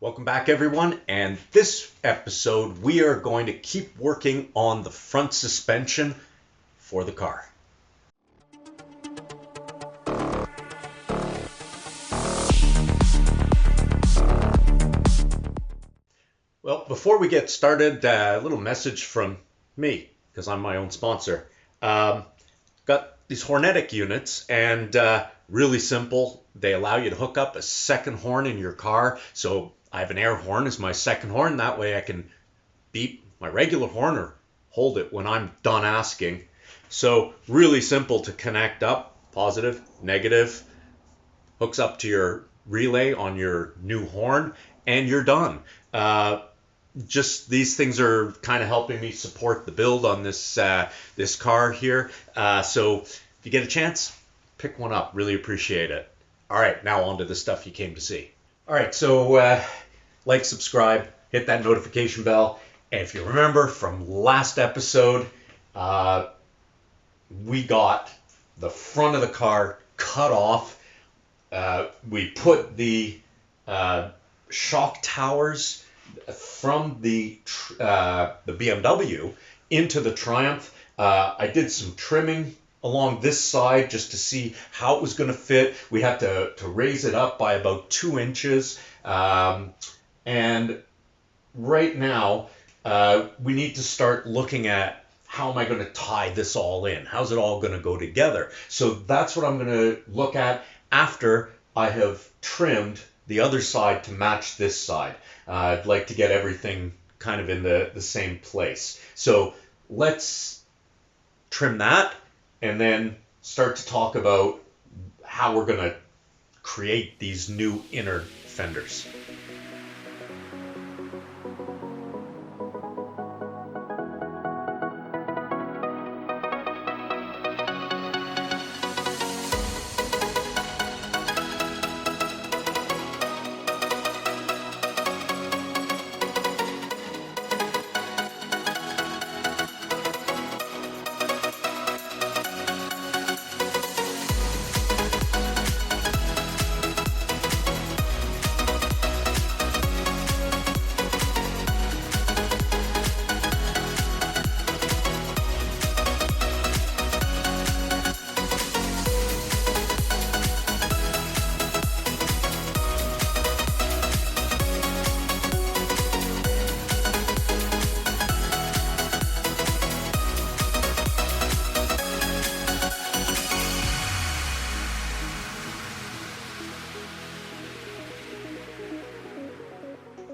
Welcome back, everyone, and this episode we are going to keep working on the front suspension for the car. Well, before we get started, a little message from me, because I'm my own sponsor. Got these Hornetic units, and really simple. They allow you to hook up a second horn in your car. So I have an air horn as my second horn. That way I can beep my regular horn or hold it when I'm done asking. So really simple to connect up, positive, negative, hooks up to your relay on your new horn, and you're done. Just these things are kind of helping me support the build on this this car here. So if you get a chance, pick one up. Really appreciate it. All right, now on to the stuff you came to see. All right, so like, subscribe, hit that notification bell. And if you remember from last episode, we got the front of the car cut off. We put the shock towers from the BMW into the Triumph. I did some trimming along this side just to see how it was going to fit. We had to raise it up by about 2 inches. And right now, we need to start looking at how am I going to tie this all in? How's it all going to go together? So that's what I'm going to look at after I have trimmed the other side to match this side. I'd like to get everything kind of in the same place. So let's trim that and then start to talk about how we're going to create these new inner fenders.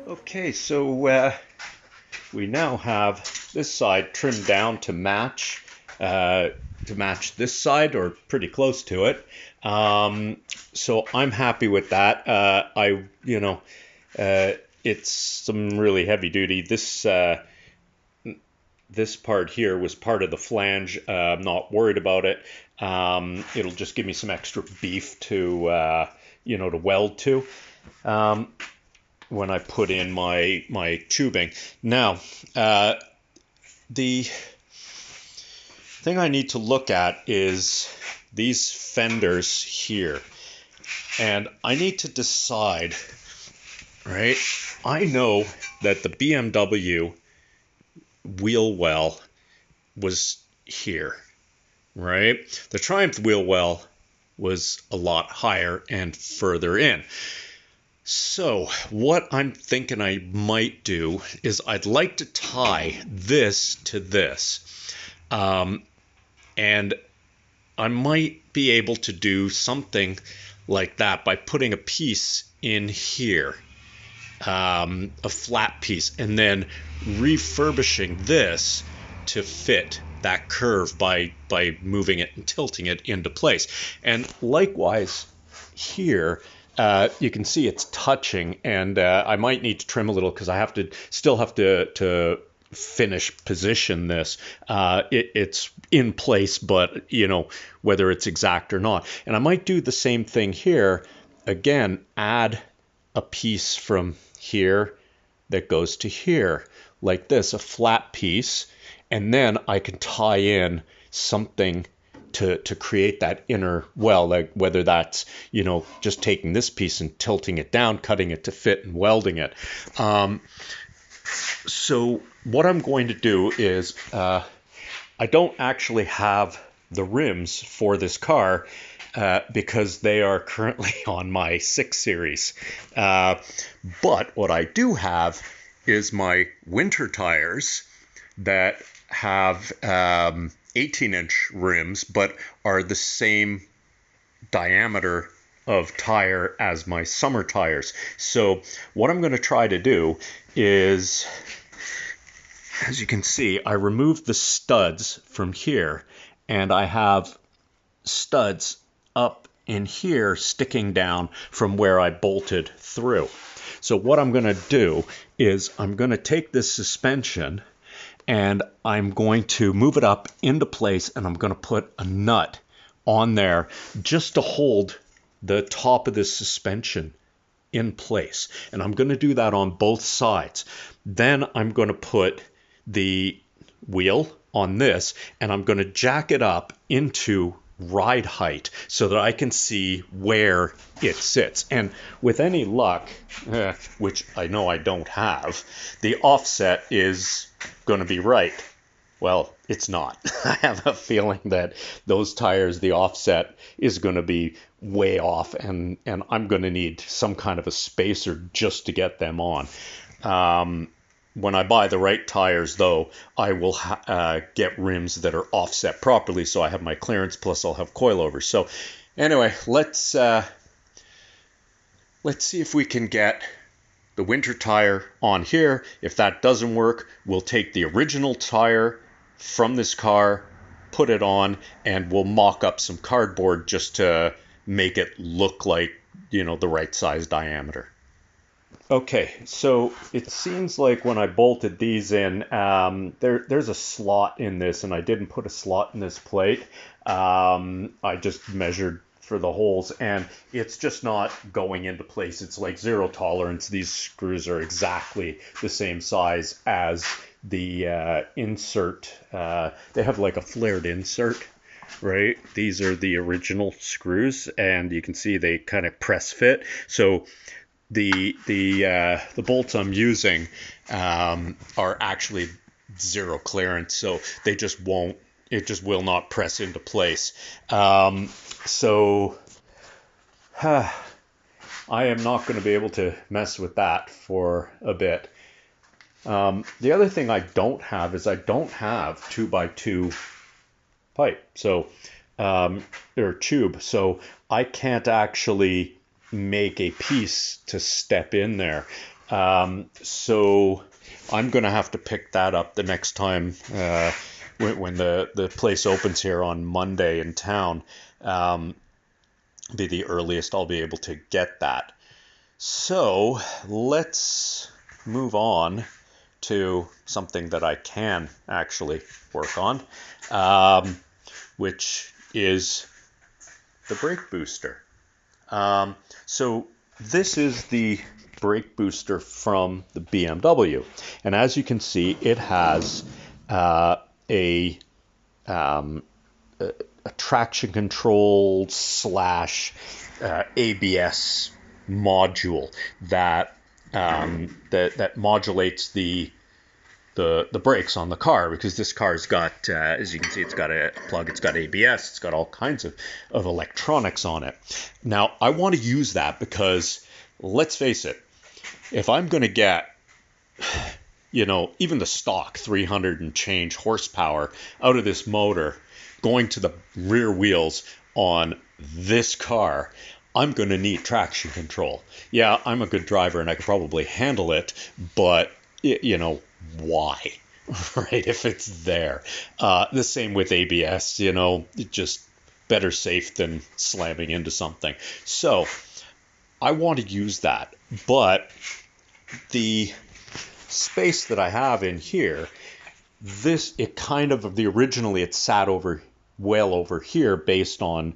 Okay, so we now have this side trimmed down to match this side, or pretty close to it. So I'm happy with that. It's some really heavy duty. This part here was part of the flange. I'm not worried about it. It'll just give me some extra beef to to weld to. When I put in my tubing. Now, the thing I need to look at is these fenders here. And I need to decide, right? I know that the BMW wheel well was here, right? The Triumph wheel well was a lot higher and further in. So what I'm thinking I might do is I'd like to tie this to this. And I might be able to do something like that by putting a piece in here, a flat piece, and then refurbishing this to fit that curve by moving it and tilting it into place. And likewise here, you can see it's touching, and I might need to trim a little because I still have to finish position this. It's in place, but whether it's exact or not. And I might do the same thing here. Again, add a piece from here that goes to here, like this, a flat piece, and then I can tie in something to create that inner well, like whether that's, just taking this piece and tilting it down, cutting it to fit and welding it. So what I'm going to do is I don't actually have the rims for this car because they are currently on my 6 Series. But what I do have is my winter tires that have 18-inch rims, but are the same diameter of tire as my summer tires. So what I'm going to try to do is, as you can see, I removed the studs from here, and I have studs up in here sticking down from where I bolted through. So what I'm going to do is I'm going to take this suspension and I'm going to move it up into place, and I'm going to put a nut on there just to hold the top of this suspension in place. And I'm going to do that on both sides. Then I'm going to put the wheel on this, and I'm going to jack it up into ride height so that I can see where it sits. And with any luck, which I know I don't have, the offset is going to be right. Well, it's not. I have a feeling that those tires, the offset is going to be way off, and I'm going to need some kind of a spacer just to get them on. When I buy the right tires, though, I will get rims that are offset properly, so I have my clearance, plus I'll have coilovers. So anyway, let's see if we can get the winter tire on here. If that doesn't work, we'll take the original tire from this car, put it on, and we'll mock up some cardboard just to make it look like, the right size diameter. Okay, so it seems like when I bolted these in, there's a slot in this, and I didn't put a slot in this plate. I just measured for the holes, and it's just not going into place. It's like zero tolerance. These screws are exactly the same size as the insert. They have like a flared insert, right? These are the original screws, and you can see they kind of press fit. So the bolts I'm using are actually zero clearance, so they just won't. It just will not press into place. So I am not going to be able to mess with that for a bit. The other thing I don't have is I don't have 2x2 pipe, so or tube, so I can't actually make a piece to step in there. So I'm going to have to pick that up the next time when the place opens here on Monday in town. Be the earliest I'll be able to get that. So let's move on to something that I can actually work on, which is the brake booster. So this is the brake booster from the BMW, and as you can see, it has a traction control / ABS module that modulates the brakes on the car, because this car's got, as you can see, it's got a plug, it's got ABS, it's got all kinds of electronics on it. Now, I want to use that because, let's face it, if I'm going to get, even the stock 300 and change horsepower out of this motor going to the rear wheels on this car, I'm going to need traction control. Yeah, I'm a good driver and I could probably handle it, but, why? Right, if it's there. The same with ABS, just better safe than slamming into something. So I want to use that, but the space that I have in here, originally it sat well over here based on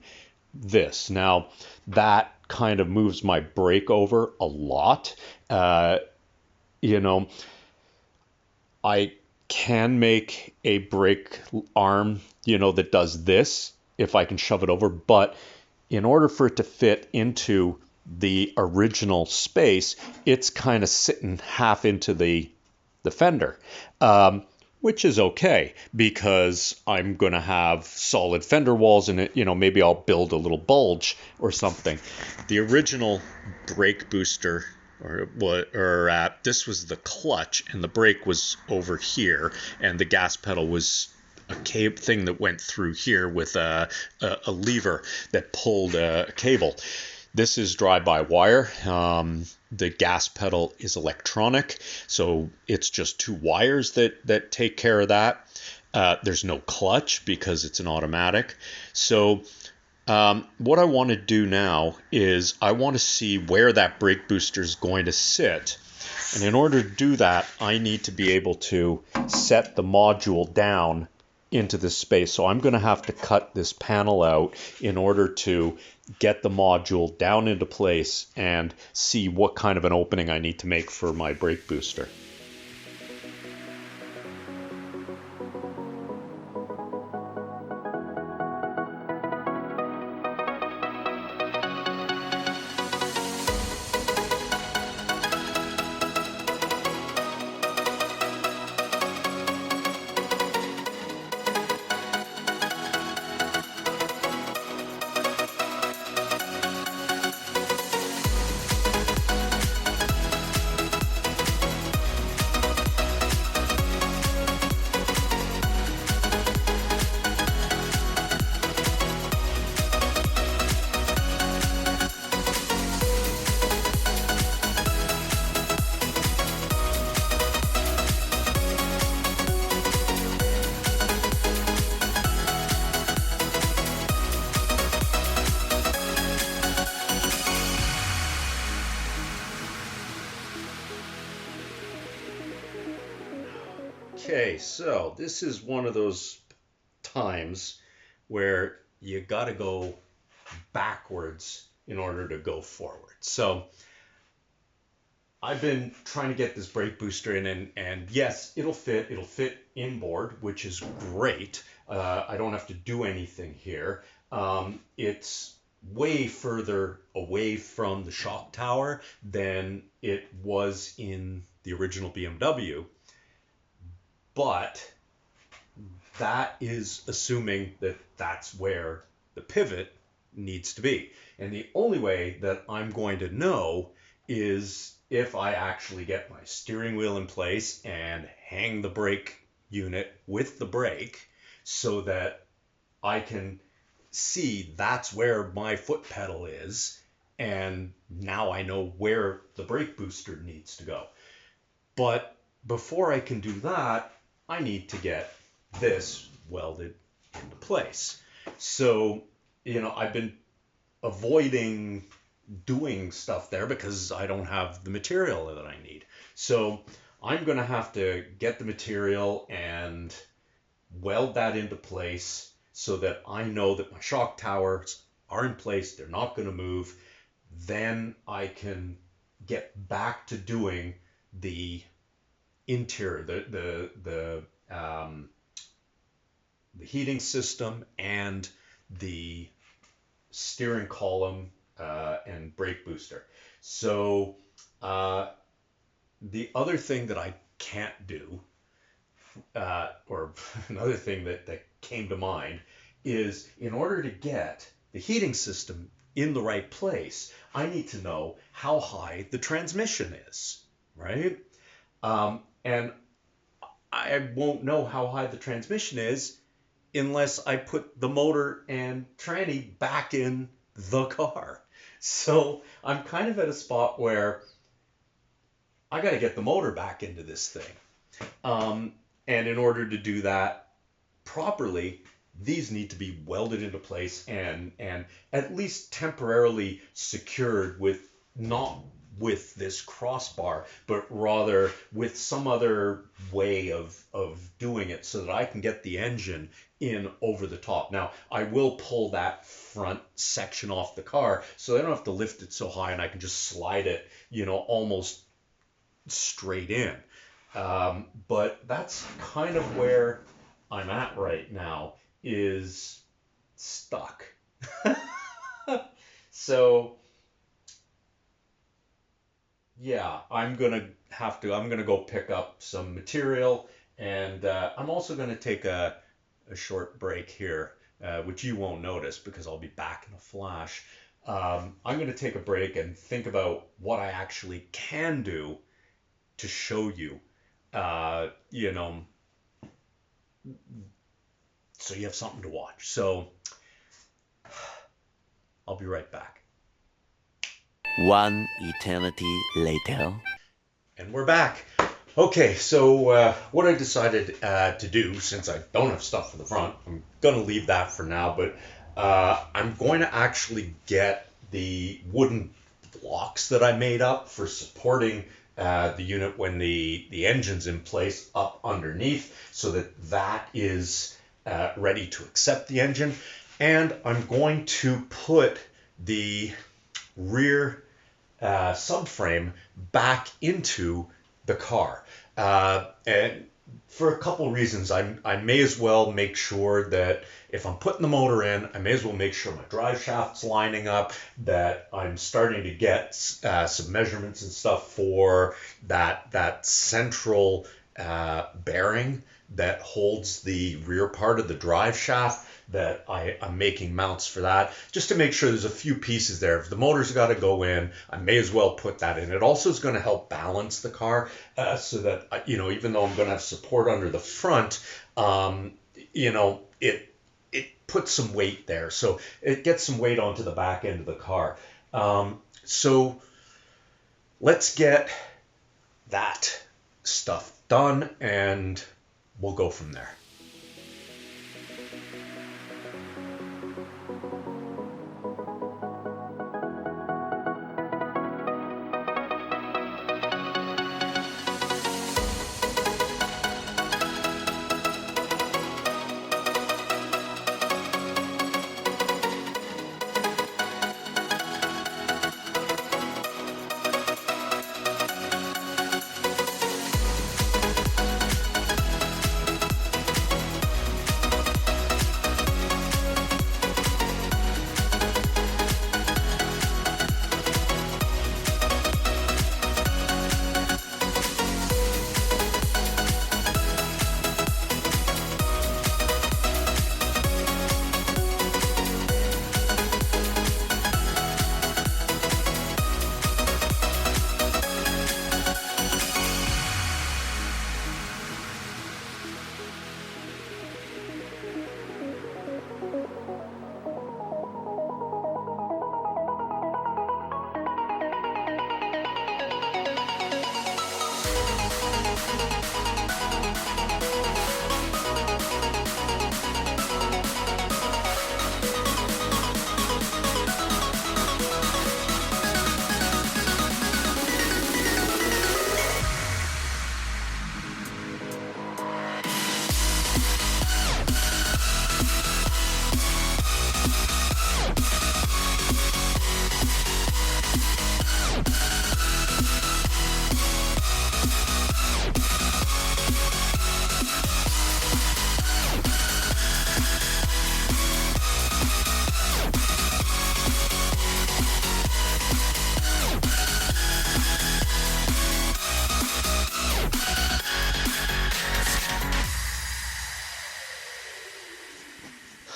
this. Now that kind of moves my brake over a lot. I can make a brake arm, that does this, if I can shove it over, but in order for it to fit into the original space, it's kind of sitting half into the fender, which is okay because I'm going to have solid fender walls in it. You know, maybe I'll build a little bulge or something. The original brake booster, this was the clutch, and the brake was over here, and the gas pedal was a thing that went through here with a lever that pulled a cable. This is drive-by-wire. The gas pedal is electronic, so it's just two wires that take care of that. There's no clutch because it's an automatic. So what I want to do now is I want to see where that brake booster is going to sit. And in order to do that, I need to be able to set the module down into this space. So I'm going to have to cut this panel out in order to get the module down into place and see what kind of an opening I need to make for my brake booster. Okay, so this is one of those times where you got to go backwards in order to go forward. So I've been trying to get this brake booster in, and yes, it'll fit inboard, which is great. I don't have to do anything here. It's way further away from the shock tower than it was in the original BMW. But that is assuming that that's where the pivot needs to be. And the only way that I'm going to know is if I actually get my steering wheel in place and hang the brake unit with the brake so that I can see that's where my foot pedal is, and now I know where the brake booster needs to go. But before I can do that, I need to get this welded into place. So, I've been avoiding doing stuff there because I don't have the material that I need. So I'm going to have to get the material and weld that into place so that I know that my shock towers are in place, they're not going to move. Then I can get back to doing the interior, the heating system and the steering column and brake booster. So the other thing that I can't do, or another thing that came to mind, is in order to get the heating system in the right place, I need to know how high the transmission is, right? And I won't know how high the transmission is unless I put the motor and tranny back in the car. So I'm kind of at a spot where I got to get the motor back into this thing. And in order to do that properly, these need to be welded into place and at least temporarily secured not with this crossbar, but rather with some other way of doing it so that I can get the engine in over the top. Now, I will pull that front section off the car so I don't have to lift it so high, and I can just slide it, almost straight in. But that's kind of where I'm at right now, is stuck. So yeah, I'm gonna go pick up some material, and I'm also gonna take a short break here, which you won't notice because I'll be back in a flash. I'm gonna take a break and think about what I actually can do to show you, you know, so you have something to watch. So I'll be right back. One eternity later. And we're back. Okay, so what I decided to do, since I don't have stuff for the front, I'm going to leave that for now, but I'm going to actually get the wooden blocks that I made up for supporting the unit when the engine's in place up underneath, so that that is ready to accept the engine. And I'm going to put the rear subframe back into the car. And for a couple reasons, I may as well make sure that if I'm putting the motor in, I may as well make sure my drive shaft's lining up, that I'm starting to get some measurements and stuff for that central bearing that holds the rear part of the drive shaft, that I'm making mounts for that, just to make sure there's a few pieces there. If the motor's got to go in, I may as well put that in. It also is going to help balance the car, so that, even though I'm going to have support under the front, it puts some weight there. So it gets some weight onto the back end of the car. So let's get that stuff done, and we'll go from there.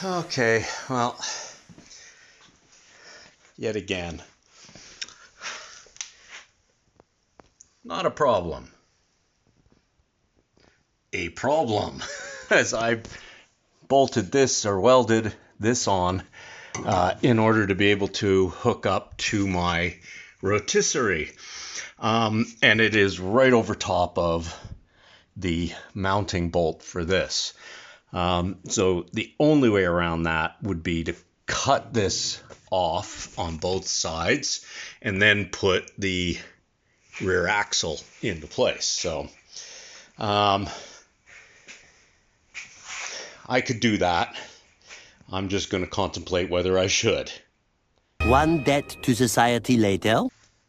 Okay, well, yet again, not a problem. A problem, as I bolted this or welded this on in order to be able to hook up to my rotisserie. And it is right over top of the mounting bolt for this. So the only way around that would be to cut this off on both sides and then put the rear axle into place. So I could do that. I'm just going to contemplate whether I should. One debt to society later.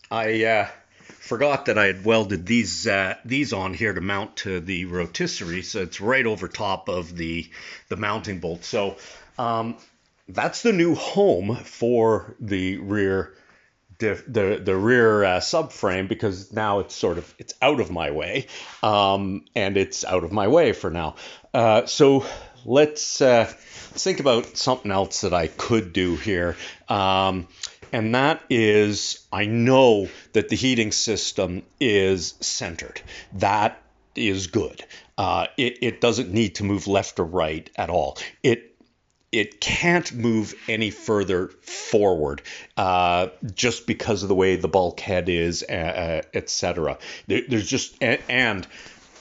I forgot that I had welded these on here to mount to the rotisserie, so it's right over top of the mounting bolt. So that's the new home for the rear the rear subframe, because now it's out of my way, and it's out of my way for now. So let's think about something else that I could do here, and that is, I know that the heating system is centered. That is good. It doesn't need to move left or right at all. It can't move any further forward, just because of the way the bulkhead is, etc. There's just, and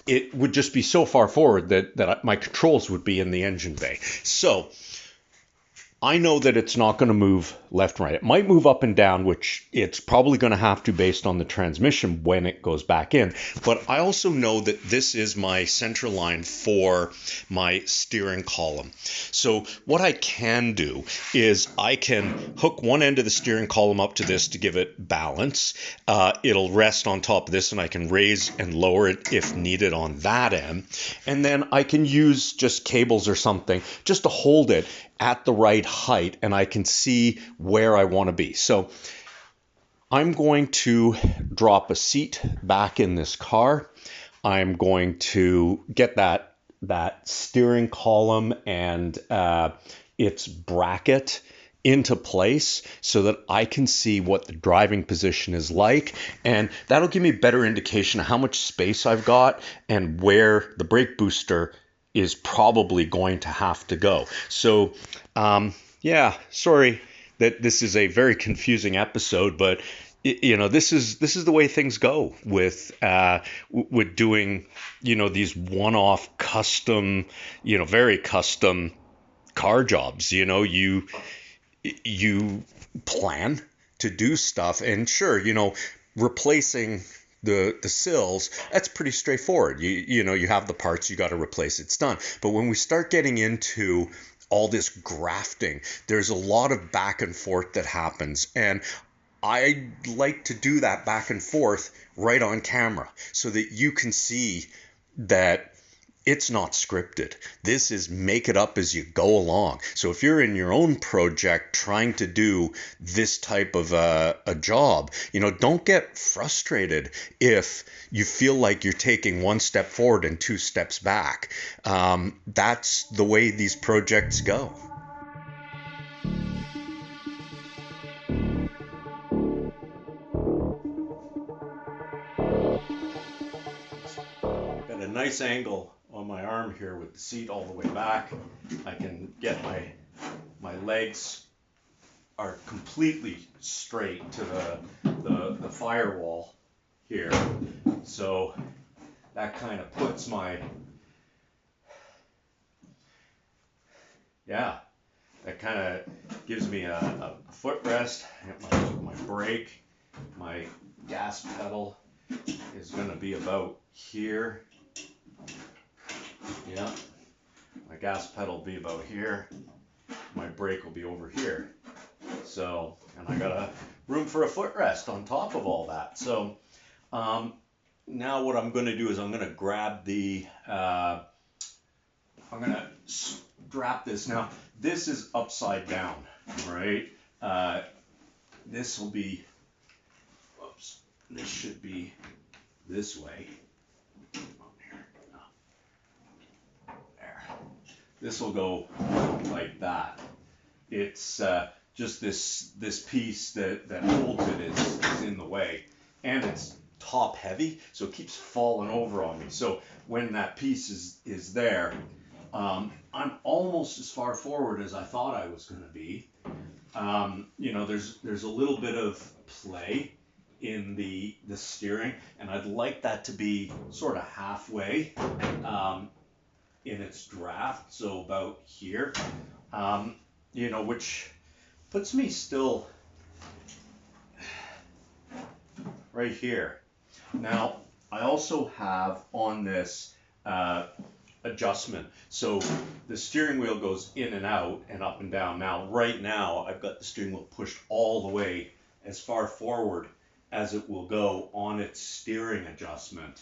it would just be so far forward that my controls would be in the engine bay. So I know that it's not going to move left and right. It might move up and down, which it's probably going to have to based on the transmission when it goes back in. But I also know that this is my center line for my steering column. So what I can do is I can hook one end of the steering column up to this to give it balance. It'll rest on top of this, and I can raise and lower it if needed on that end. And then I can use just cables or something just to hold it at the right height, and I can see where I want to be. So I'm going to drop a seat back in this car. I'm going to get that steering column and its bracket into place so that I can see what the driving position is like, and that'll give me a better indication of how much space I've got and where the brake booster is probably going to have to go. So yeah, sorry that this is a very confusing episode, but this is the way things go with doing these one-off custom, very custom car jobs. You plan to do stuff, and sure, replacing the sills, that's pretty straightforward. You have the parts, you got to replace, it's done. But when we start getting into all this grafting, there's a lot of back and forth that happens, and I like to do that back and forth right on camera so that you can see that it's not scripted. This is make it up as you go along. So if you're in your own project trying to do this type of a job, don't get frustrated if you feel like you're taking one step forward and two steps back. That's the way these projects go. Got a nice angle on my arm here with the seat all the way back. I can get my legs are completely straight to the firewall here. So that kind of puts that kind of gives me a footrest. My brake, my gas pedal is going to be about here. Yeah, my gas pedal will be about here. My brake will be over here. So, and I got a room for a footrest on top of all that. So, now what I'm going to do is I'm going to grab I'm going to strap this. Now, this is upside down, right? This will be, this should be this way. This will go like that. It's just this piece that holds it is in the way, and it's top heavy, so it keeps falling over on me. So when that piece is there, I'm almost as far forward as I thought I was going to be. There's a little bit of play in the steering, and I'd like that to be sort of halfway in its draft, so about here, which puts me still right here. Now, I also have on this adjustment. So the steering wheel goes in and out and up and down. Now, right now, I've got the steering wheel pushed all the way as far forward as it will go on its steering adjustment.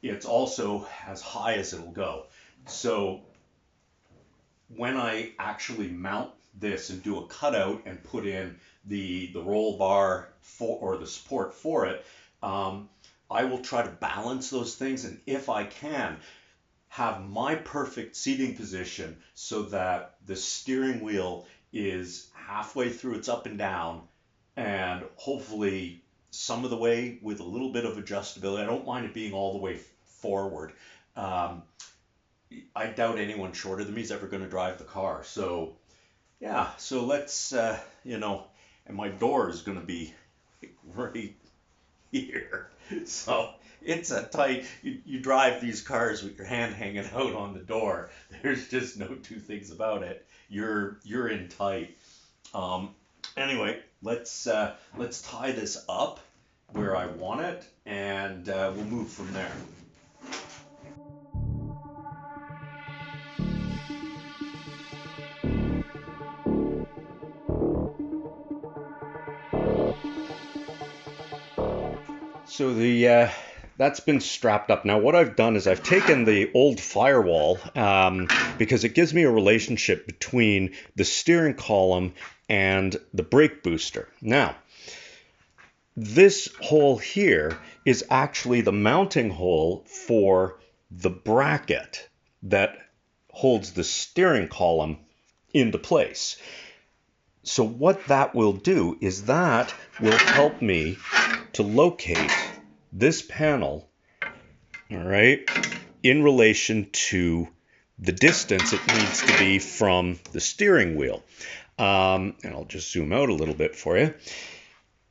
It's also as high as it'll go. So when I actually mount this and do a cutout and put in the roll bar for, or the support for it, I will try to balance those things, and if I can, have my perfect seating position so that the steering wheel is halfway through its up and down, and hopefully some of the way with a little bit of adjustability. I don't mind it being all the way forward. Um, I doubt anyone shorter than me is ever going to drive the car. So yeah, so let's, and my door is going to be right here. So it's a tight, you drive these cars with your hand hanging out on the door. There's just no two things about it. You're in tight. Um, anyway, let's tie this up where I want it, and we'll move from there. So the that's been strapped up. Now what I've done is I've taken the old Firewall, because it gives me a relationship between the steering column and the brake booster. Now this hole here is actually the mounting hole for the bracket that holds the steering column into place. So what that will do is that will help me to locate this panel, all right, in relation to the distance it needs to be from the steering wheel. And I'll just zoom out a little bit for you.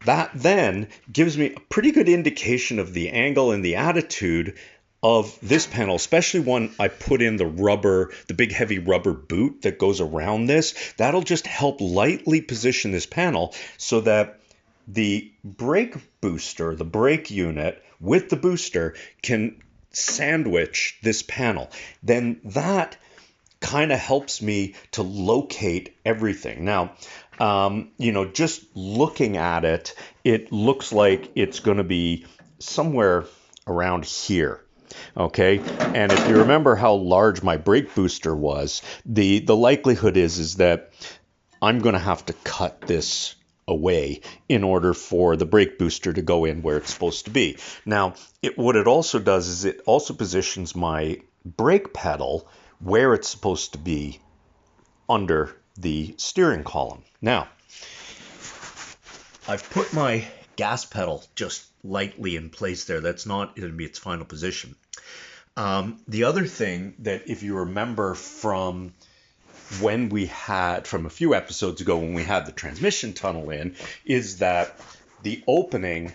That then gives me a pretty good indication of the angle and the attitude of this panel, especially when I put in the big heavy rubber boot that goes around this. That'll just help lightly position this panel so that the brake booster, the brake unit with the booster, can sandwich this panel. Then that kind of helps me to locate everything. Now, just looking at it, it looks like it's going to be somewhere around here. Okay, and if you remember how large my brake booster was, the likelihood is that I'm going to have to cut this away in order for the brake booster to go in where it's supposed to be. Now, what it also does is it also positions my brake pedal where it's supposed to be under the steering column. Now, I've put my gas pedal just lightly in place there. That's not going to be its final position. The other thing that, if you remember from a few episodes ago when we had the transmission tunnel in, is that the opening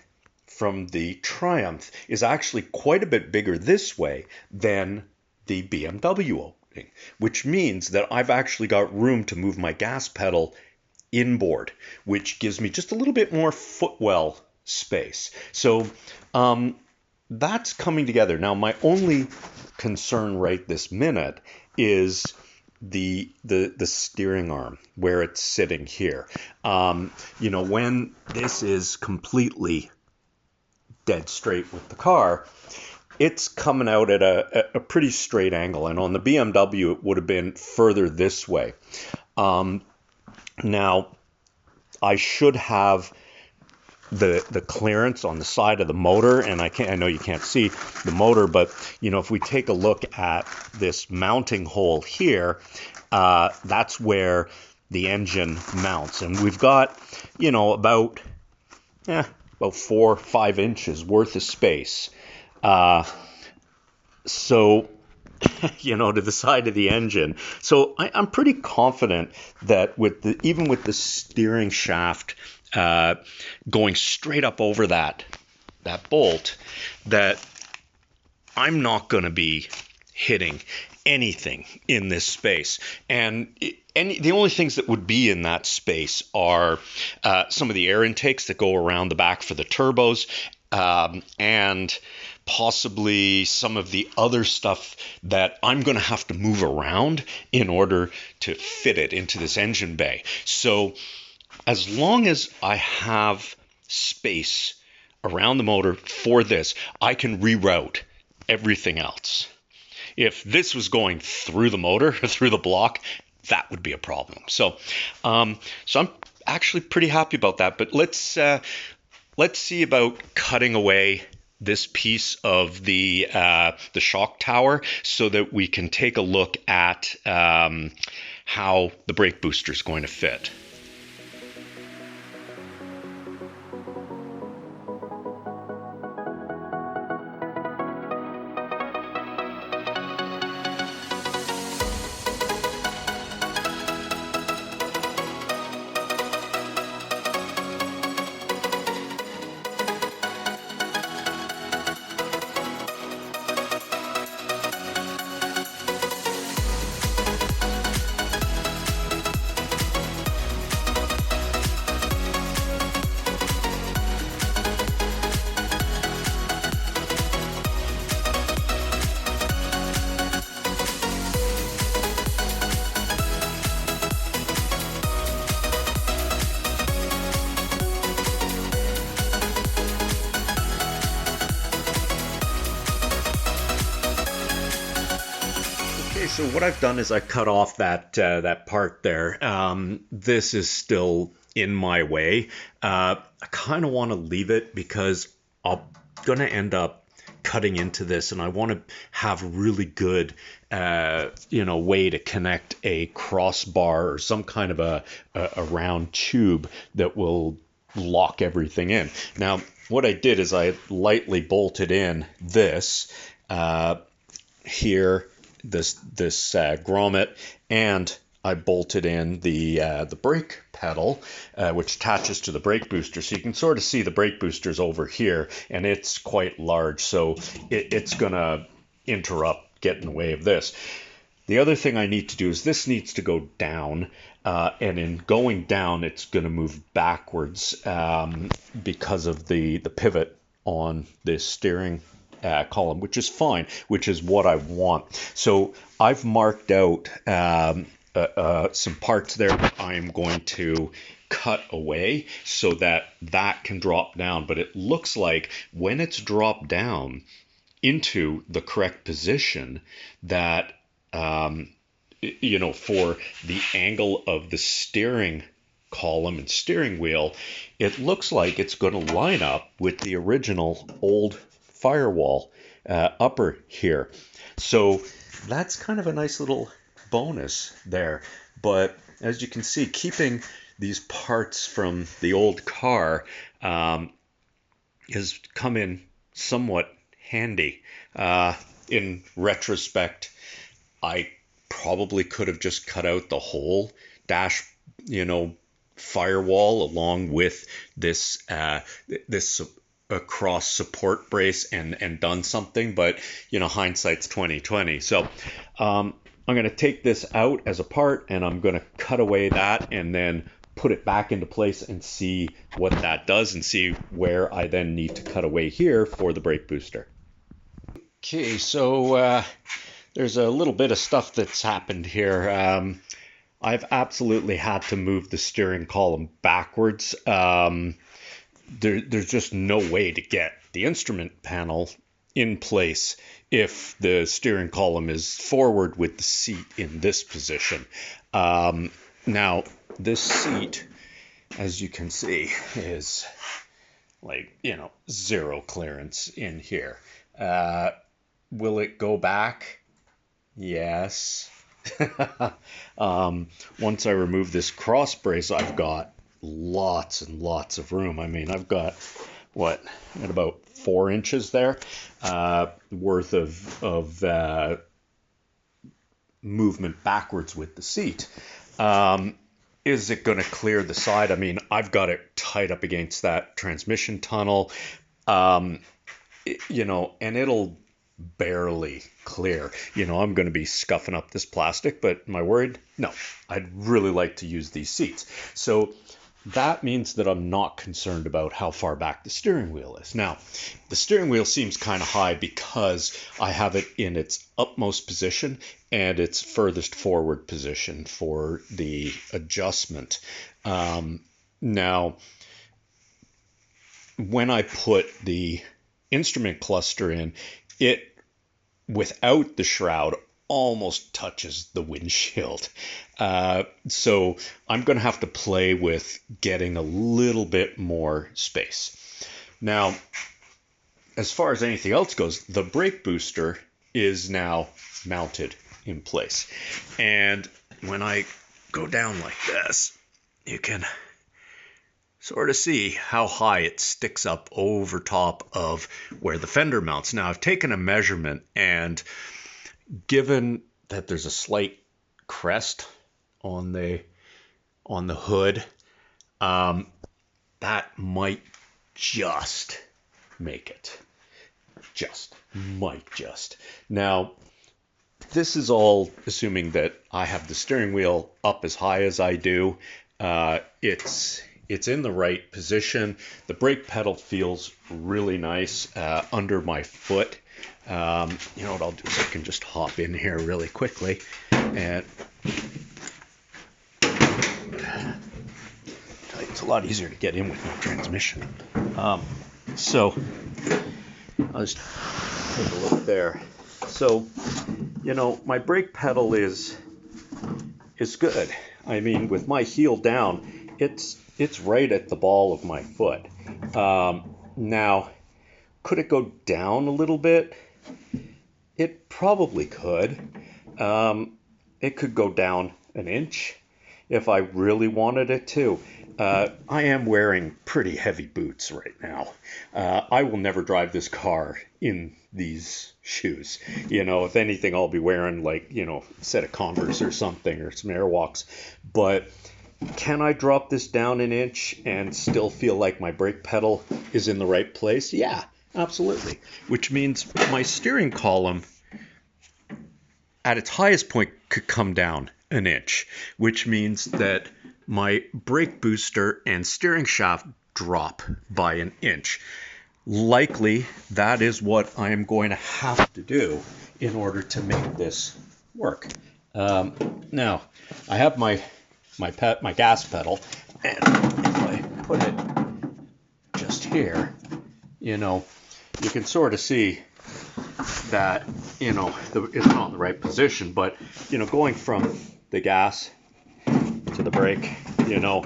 from the Triumph is actually quite a bit bigger this way than the BMW opening, which means that I've actually got room to move my gas pedal inboard, which gives me just a little bit more footwell space. So that's coming together. Now, my only concern right this minute is the steering arm, where it's sitting here. When this is completely dead straight with the car, it's coming out at a pretty straight angle, and on the BMW it would have been further this way. Now, I should have the clearance on the side of the motor, and I know you can't see the motor, but if we take a look at this mounting hole here, that's where the engine mounts, and we've got about 4 or 5 inches worth of space. So to the side of the engine. So I'm pretty confident that even with the steering shaft going straight up over that bolt, that I'm not going to be hitting anything in this space. And the only things that would be in that space are some of the air intakes that go around the back for the turbos, and possibly some of the other stuff that I'm going to have to move around in order to fit it into this engine bay. So as long as I have space around the motor for this, I can reroute everything else. If this was going through the motor, through the block, that would be a problem. So I'm actually pretty happy about that. But let's see about cutting away this piece of the shock tower so that we can take a look at how the brake booster is going to fit. So what I've done is I cut off that part there. This is still in my way. I kind of want to leave it because I'm going to end up cutting into this, and I want to have really good, way to connect a crossbar or some kind of a round tube that will lock everything in. Now, what I did is I lightly bolted in this here. This grommet, and I bolted in the brake pedal, which attaches to the brake booster. So you can sort of see the brake booster's over here, and it's quite large, so it's gonna interrupt, get in the way of this. The other thing I need to do is this needs to go down, and in going down, it's gonna move backwards because of the pivot on this steering column, which is fine, which is what I want. So I've marked out some parts there that I am going to cut away so that can drop down. But it looks like when it's dropped down into the correct position, that for the angle of the steering column and steering wheel, it looks like it's going to line up with the original old Firewall upper here. So that's kind of a nice little bonus there. But as you can see, keeping these parts from the old car has come in somewhat handy. In retrospect, I probably could have just cut out the whole dash, firewall along with this a cross support brace and done something, but hindsight's 2020. So I'm going to take this out as a part, and I'm going to cut away that and then put it back into place and see what that does, and see where I then need to cut away here for the brake booster. Okay, so there's a little bit of stuff that's happened here. I've absolutely had to move the steering column backwards. There's just no way to get the instrument panel in place if the steering column is forward with the seat in this position. Now, this seat, as you can see, is like, zero clearance in here. Will it go back? Yes. Once I remove this cross brace, I've got lots and lots of room. I mean, I've got about 4 inches there worth of movement backwards with the seat. Is it going to clear the side? I mean, I've got it tied up against that transmission tunnel, and it'll barely clear. I'm going to be scuffing up this plastic, but am I worried? No, I'd really like to use these seats. So that means that I'm not concerned about how far back the steering wheel is. Now, the steering wheel seems kind of high because I have it in its utmost position and its furthest forward position for the adjustment. Now, when I put the instrument cluster in, it, without the shroud, almost touches the windshield. So I'm going to have to play with getting a little bit more space. Now, as far as anything else goes, the brake booster is now mounted in place. And when I go down like this, you can sort of see how high it sticks up over top of where the fender mounts. Now, I've taken a measurement, and given that there's a slight crest on the hood, that might just make it. Might just. Now, this is all assuming that I have the steering wheel up as high as I do. It's in the right position. The brake pedal feels really nice under my foot. You know what I'll do is I can just hop in here really quickly, and it's a lot easier to get in with no transmission. So I'll just take a look there. So, you know, my brake pedal is good. I mean, with my heel down, it's right at the ball of my foot. Now, could it go down a little bit? It probably could. It could go down an inch if I really wanted it to. I am wearing pretty heavy boots right now. I will never drive this car in these shoes. You know, if anything, I'll be wearing like, you know, a set of Converse or something, or some Airwalks. But can I drop this down an inch and still feel like my brake pedal is in the right place? Yeah, absolutely. Which means my steering column at its highest point could come down an inch, which means that my brake booster and steering shaft drop by an inch. Likely, that is what I am going to have to do in order to make this work. Now, I have my gas pedal, and if I put it just here, you know, you can sort of see that, you know, it's not in the right position, but, you know, going from the gas to the brake, you know,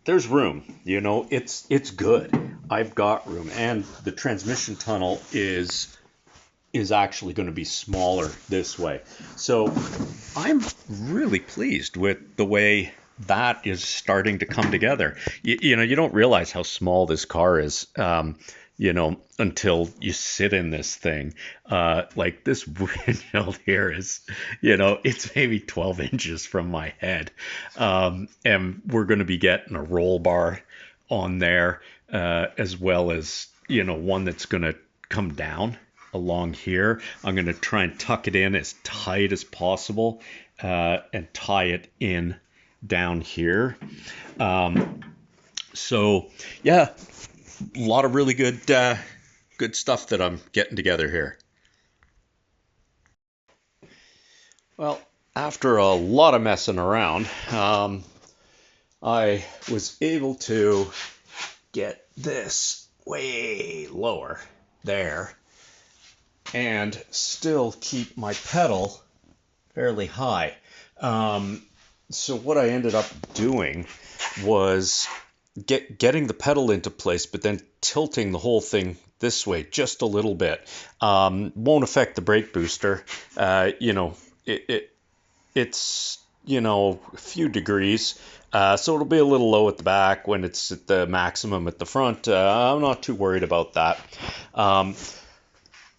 there's room, you know, it's good. I've got room, and the transmission tunnel is actually going to be smaller this way. So I'm really pleased with the way that is starting to come together. You know, you don't realize how small this car is, you know, until you sit in this thing. Like this windshield here is, you know, it's maybe 12 inches from my head. And we're going to be getting a roll bar on there, as well as, you know, one that's going to come down along here. I'm going to try and tuck it in as tight as possible, and tie it in down here. So yeah, a lot of really good stuff that I'm getting together here. Well, after a lot of messing around, I was able to get this way lower there and still keep my pedal fairly high. So what I ended up doing was getting the pedal into place, but then tilting the whole thing this way just a little bit. Won't affect the brake booster. You know, it's, you know, a few degrees. So it'll be a little low at the back when it's at the maximum at the front. I'm not too worried about that.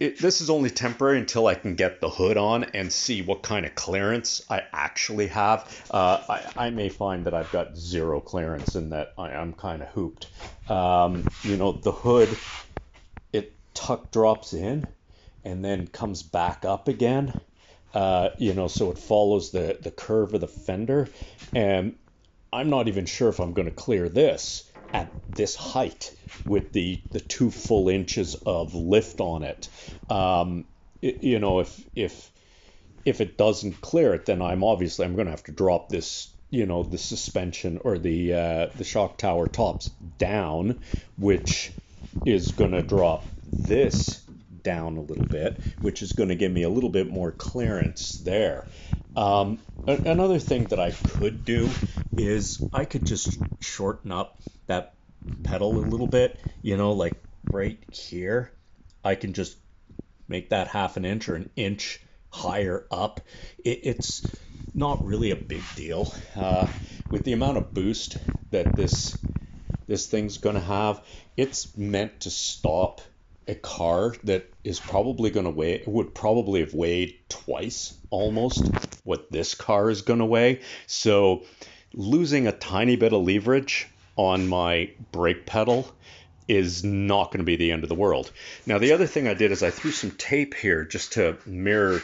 This is only temporary until I can get the hood on and see what kind of clearance I actually have. I may find that I've got zero clearance and that I'm kind of hooped. You know, the hood, it drops in and then comes back up again. You know, so it follows the curve of the fender. And I'm not even sure if I'm going to clear this at this height with the 2 full inches of lift on it. You know, if it doesn't clear it, then I'm going to have to drop this, you know, the suspension or the shock tower tops down, which is going to drop this down a little bit, which is going to give me a little bit more clearance there. Another thing that I could do is I could just shorten up that pedal a little bit, like right here. I can just make that half an inch or an inch higher up. It's not really a big deal. With the amount of boost that this thing's going to have, it's meant to stop a car that is probably going to would probably have weighed twice almost what this car is going to weigh. So losing a tiny bit of leverage on my brake pedal is not going to be the end of the world. Now, the other thing I did is I threw some tape here just to mirror,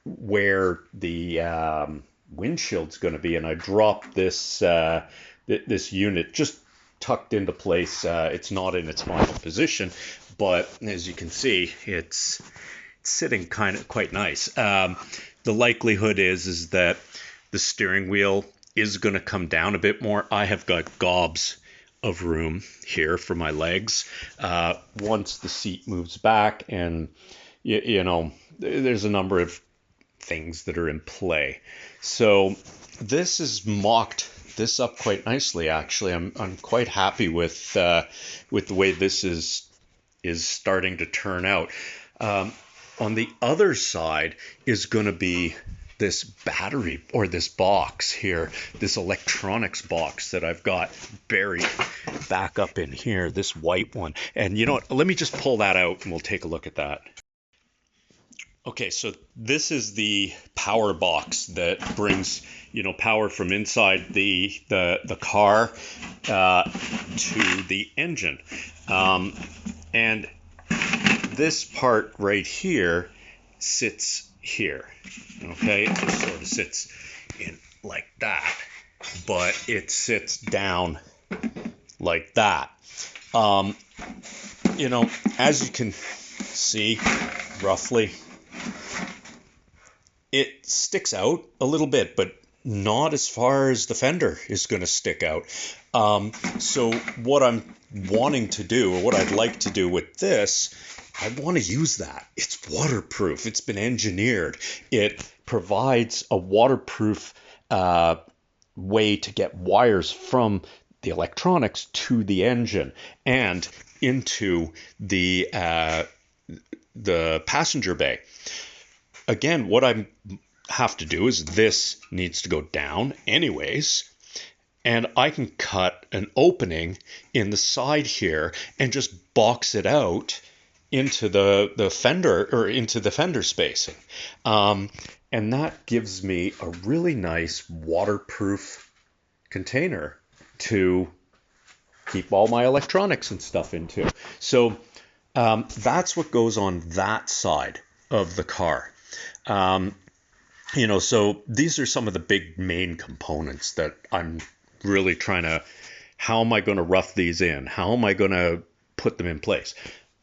where the windshield's going to be, and I dropped this this unit just tucked into place. It's not in its final position, but as you can see, it's sitting quite nice. The likelihood is that the steering wheel is going to come down a bit more. I have got gobs of room here for my legs. Once the seat moves back, and there's a number of things that are in play. So this has mocked this up quite nicely. Actually, I'm quite happy with the way this is starting to turn out. On the other side is going to be this battery, or this box here, this electronics box that I've got buried back up in here, this white one. And you know what, let me just pull that out and we'll take a look at that. Okay, so this is the power box that brings, power from inside the car to the engine. And this part right here sits here. Okay, it just sort of sits in like that, but it sits down like that. As you can see, roughly, it sticks out a little bit, but not as far as the fender is going to stick out. So what I'm wanting to do, or what I'd like to do with this, I want to use that. It's waterproof. It's been engineered. It provides a waterproof way to get wires from the electronics to the engine and into the passenger bay. Again, what I have to do is this needs to go down anyways, and I can cut an opening in the side here and just box it out into the fender, or into the fender spacing. And that gives me a really nice waterproof container to keep all my electronics and stuff into. So that's what goes on that side of the car. So these are some of the big main components that I'm really trying to, how am I going to rough these in? How am I going to put them in place?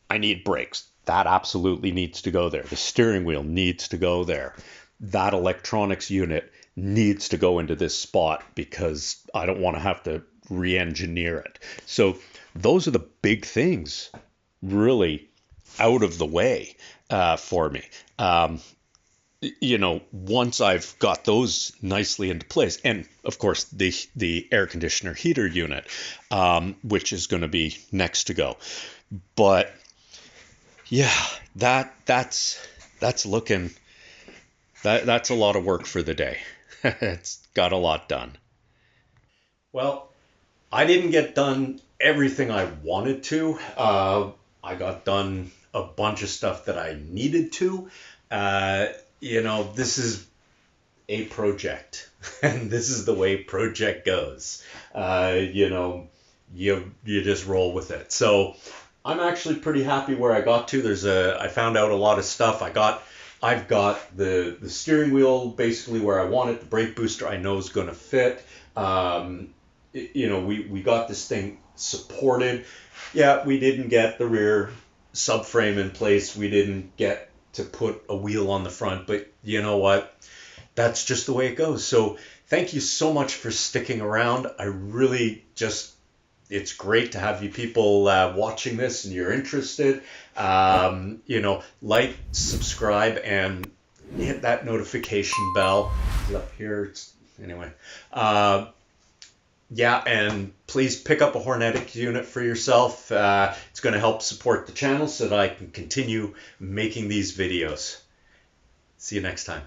I need brakes. That absolutely needs to go there. The steering wheel needs to go there. That electronics unit needs to go into this spot because I don't want to have to re-engineer it. So those are the big things really out of the way for me. Once I've got those nicely into place, and of course the air conditioner heater unit, which is going to be next to go. But yeah, that's looking, that's a lot of work for the day. It's got a lot done. Well, I didn't get done everything I wanted to. I got done a bunch of stuff that I needed to. This is a project, and this is the way project goes. You just roll with it. So I'm actually pretty happy where I got to. I found out a lot of stuff. I've got the steering wheel basically where I want it. The brake booster I know is going to fit. We got this thing supported. Yeah, we didn't get the rear subframe in place. We didn't get to put a wheel on the front, but you know what? That's just the way it goes. So thank you so much for sticking around. I really just it's great to have you people watching this and you're interested. Like, subscribe, and hit that notification bell. It's up here. Anyway. Yeah, and please pick up a Hornetic unit for yourself. It's going to help support the channel so that I can continue making these videos. See you next time.